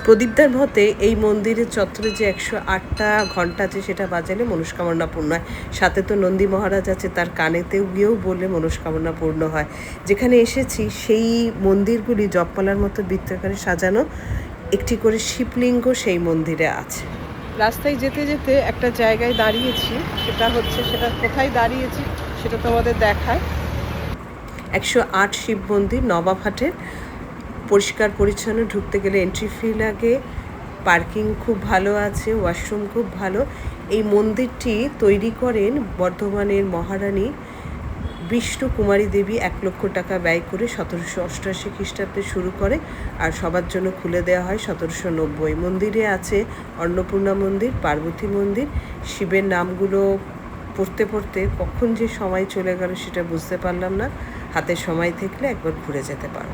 প্রদীপদার মতে এই মন্দিরের চত্বরে যে 108টা ঘণ্টা আছে সেটা বাজালে মনস্কামনা পূর্ণ হয়। সাথে তো নন্দী মহারাজ আছে, তার কানেতেও গিয়েও বললে মনস্কামনা পূর্ণ হয়। যেখানে এসেছি সেই মন্দিরগুলি জপমালার মতো বৃত্তাকারে সাজানো, একটি করে শিবলিঙ্গ সেই মন্দিরে আছে। রাস্তায় যেতে যেতে একটা জায়গায় দাঁড়িয়েছি, সেটা কোথায় দাঁড়িয়েছি সেটা তোমাদের দেখায়। 108 শিব মন্দির, নবাবহাটের। পরিষ্কার পরিচ্ছন্ন, ঢুকতে গেলে এন্ট্রি ফি লাগে, পার্কিং খুব ভালো আছে, ওয়াশরুম খুব ভালো। এই মন্দিরটি তৈরি করেন বর্ধমানের মহারানী বিষ্ণু কুমারী দেবী 1 লক্ষ টাকা ব্যয় করে 1788 খ্রিস্টাব্দে শুরু করে, আর সবার জন্য খুলে দেওয়া হয় 1790। মন্দিরে আছে অন্নপূর্ণা মন্দির, পার্বতী মন্দির। শিবের নামগুলো পড়তে পড়তে কখন যে সময় চলে গেল সেটা বুঝতে পারলাম না। হাতে সময় থাকলে একবার ঘুরে যেতে পারো।